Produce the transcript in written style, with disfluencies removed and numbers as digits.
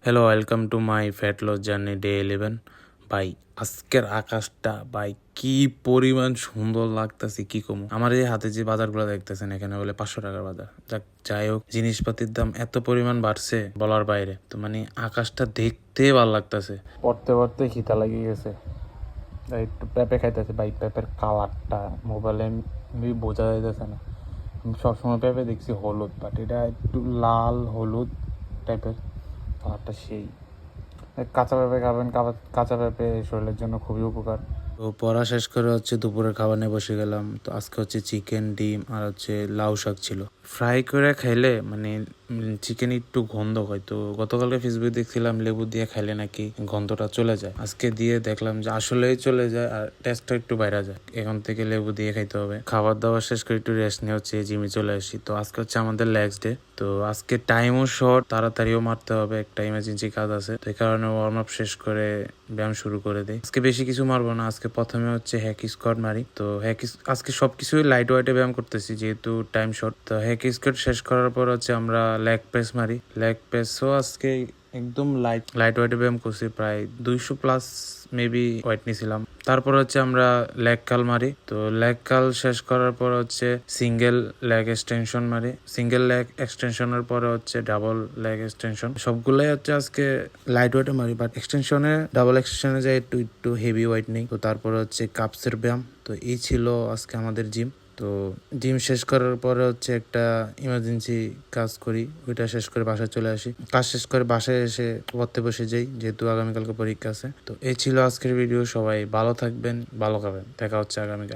Hello, welcome to my fat loss journey day 11। ভাই, আজকের আকাশটা ভাই কি পরিমাণ সুন্দর লাগতেছে কি কমু। আমার এই হাতে যে বাজারগুলো দেখতেছেন এখানে বলে 500 টাকার বাজার। যাই হোক, জিনিসপাতির দাম এত পরিমাণ বাড়ছে বলার বাইরে। তো মানে আকাশটা দেখতে ভালো লাগতেছে। পড়তে পড়তে খিদা লাগিয়ে গেছে, তাই একটু পেঁপে খাইতেছে। ভাই, পেঁপের কালারটা মোবাইলে বোঝা যাইতেছে না। আমি সবসময় পেঁপে দেখছি হলুদ, বাট এটা একটু লাল হলুদ টাইপের কালারটা। সেই কাঁচা পেঁপে খাবেন, কাঁচা পেঁপে শরীরের জন্য খুবই উপকার। তো পড়া শেষ করে দুপুরের খাবার নিয়ে বসে গেলাম। তো আজকে চিকেন, ডিম আর লাউ শাক ছিল। ফ্রাই করে খাইলে মানে চিকেন একটু গন্ধ হয়। তো গতকালকে ফেসবুকে দেখছিলাম লেবু দিয়ে খাইলে নাকি গন্ধটা চলে যায়। আজকে দিয়ে দেখলাম যে আসলেই চলে যায় আর টেস্টটা একটু বাইরে যায়। এখন থেকে লেবু দিয়ে খাইতে হবে। খাবার দাবার শেষ করে একটু রেস্ট নিয়ে জিমে চলে আসি। তো আজকে আমাদের লেগস ডে। তো আজকে টাইমও শর্ট, তাড়াতাড়িও মারতে হবে, একটা ইমার্জেন্সি কাজ আছে। তো এই কারণে ওয়ার্ম আপ শেষ করে ব্যায়াম শুরু করে দেয়। আজকে বেশি কিছু মারবো না। আজকে প্রথমে হ্যাক স্কোয়াট মারি। তো আজকে সবকিছুই লাইট ওয়েটে ব্যায়াম করতেছি যেহেতু টাইম শর্ট। তো হ্যাক স্কোয়াট শেষ করার পর আমরা লেগ প্রেস মারি। লেগ প্রেসও আজকে একদম লাইট ওয়েটে ব্যায়াম করছি, প্রায় 200+ মেবি ওয়েট নিছিলাম। তারপর আমরা লেগ কাল মারি। তো লেগ কাল শেষ করার পর সিঙ্গেল লেগ এক্সটেনশন মারি। সিঙ্গেল লেগ এক্সটেনশনের পরে ডাবল লেগ এক্সটেনশন। সবগুলাই আজকে লাইট ওয়েটে মারি, বাট এক্সটেনশনে ডাবল এক্সটেনশনে যায় একটু হেভি ওয়েট নেই। তো তারপর কাপসের ব্যায়াম। তো এই ছিল আজকে আমাদের জিম। তো জিম শেষ করার পরে একটা ইমার্জেন্সি কাজ করি, ওইটা শেষ করে বাসায় চলে আসি। কাজ শেষ করে বাসায় এসে পড়তে বসে যাই যেহেতু আগামীকালকে পরীক্ষা আছে। তো এই ছিল আজকের ভিডিও। সবাই ভালো থাকবেন, ভালো খাবেন। দেখা হচ্ছে আগামীকাল।